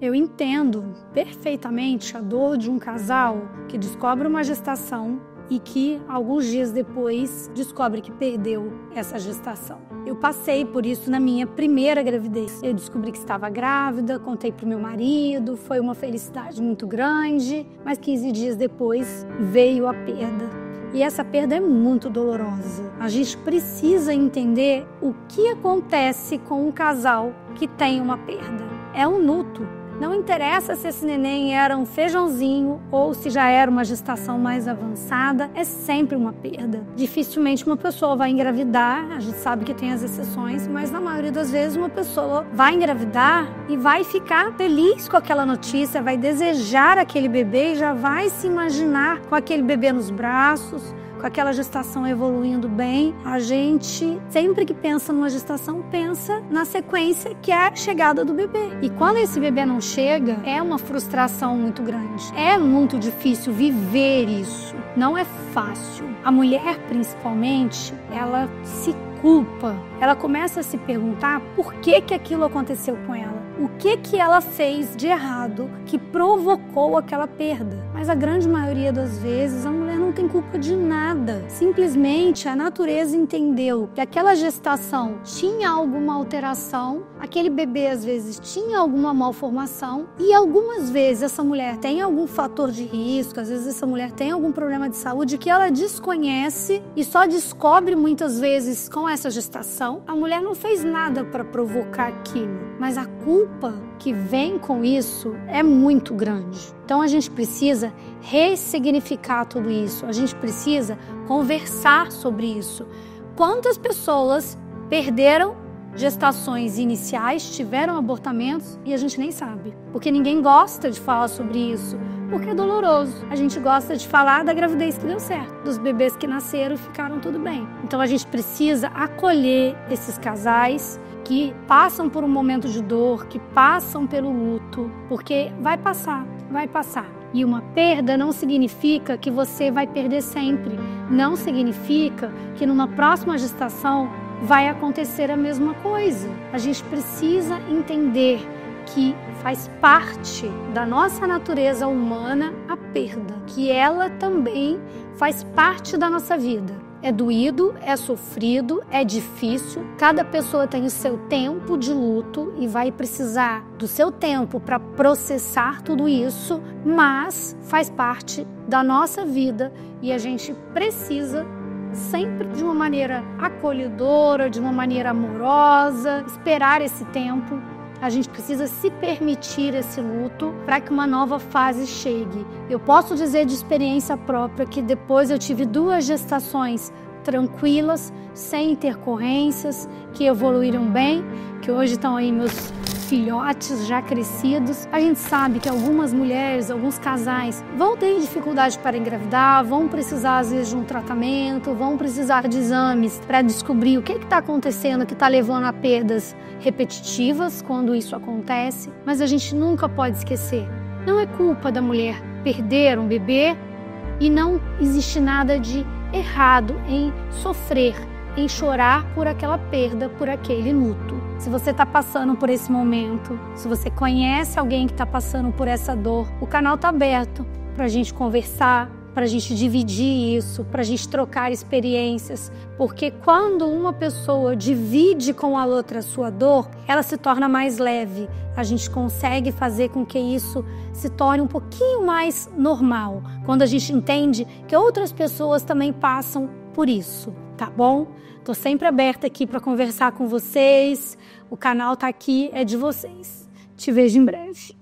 Eu entendo perfeitamente a dor de um casal que descobre uma gestação e que, alguns dias depois, descobre que perdeu essa gestação. Eu passei por isso na minha primeira gravidez. Eu descobri que estava grávida, contei para o meu marido, foi uma felicidade muito grande, mas 15 dias depois veio a perda. E essa perda é muito dolorosa. A gente precisa entender o que acontece com um casal que tem uma perda. É um luto. Não interessa se esse neném era um feijãozinho ou se já era uma gestação mais avançada, é sempre uma perda. Dificilmente uma pessoa vai engravidar, a gente sabe que tem as exceções, mas na maioria das vezes uma pessoa vai engravidar e vai ficar feliz com aquela notícia, vai desejar aquele bebê e já vai se imaginar com aquele bebê nos braços, com aquela gestação evoluindo bem. A gente, sempre que pensa numa gestação, pensa na sequência que é a chegada do bebê. E quando esse bebê não chega, é uma frustração muito grande. É muito difícil viver isso. Não é fácil. A mulher, principalmente, ela se culpa. Ela começa a se perguntar por que aquilo aconteceu com ela. O que ela fez de errado que provocou aquela perda? Mas a grande maioria das vezes a mulher não tem culpa de nada. Simplesmente a natureza entendeu que aquela gestação tinha alguma alteração, aquele bebê às vezes tinha alguma malformação e algumas vezes essa mulher tem algum fator de risco, às vezes essa mulher tem algum problema de saúde que ela desconhece e só descobre muitas vezes com essa gestação. A mulher não fez nada para provocar aquilo, mas a culpa que vem com isso é muito grande. Então a gente precisa ressignificar tudo isso, a gente precisa conversar sobre isso. Quantas pessoas perderam gestações iniciais, tiveram abortamentos e a gente nem sabe, porque ninguém gosta de falar sobre isso, porque é doloroso. A gente gosta de falar da gravidez que deu certo, dos bebês que nasceram e ficaram tudo bem. Então a gente precisa acolher esses casais que passam por um momento de dor, que passam pelo luto, porque vai passar, vai passar. E uma perda não significa que você vai perder sempre. Não significa que numa próxima gestação vai acontecer a mesma coisa. A gente precisa entender que faz parte da nossa natureza humana a perda, que ela também faz parte da nossa vida. É doído, é sofrido, é difícil. Cada pessoa tem o seu tempo de luto e vai precisar do seu tempo para processar tudo isso, mas faz parte da nossa vida e a gente precisa sempre de uma maneira acolhedora, de uma maneira amorosa, esperar esse tempo. A gente precisa se permitir esse luto para que uma nova fase chegue. Eu posso dizer de experiência própria que depois eu tive 2 gestações tranquilas, sem intercorrências, que evoluíram bem, que hoje estão aí meus filhotes já crescidos. A gente sabe que algumas mulheres, alguns casais vão ter dificuldade para engravidar, vão precisar às vezes de um tratamento, vão precisar de exames para descobrir o que está acontecendo, que está levando a perdas repetitivas quando isso acontece. Mas a gente nunca pode esquecer, não é culpa da mulher perder um bebê e não existe nada de errado em sofrer, em chorar por aquela perda, por aquele luto. Se você está passando por esse momento, se você conhece alguém que está passando por essa dor, o canal está aberto para a gente conversar, para a gente dividir isso, para a gente trocar experiências, porque quando uma pessoa divide com a outra a sua dor, ela se torna mais leve. A gente consegue fazer com que isso se torne um pouquinho mais normal, quando a gente entende que outras pessoas também passam por isso, tá bom? Tô sempre aberta aqui para conversar com vocês, o canal tá aqui, é de vocês. Te vejo em breve.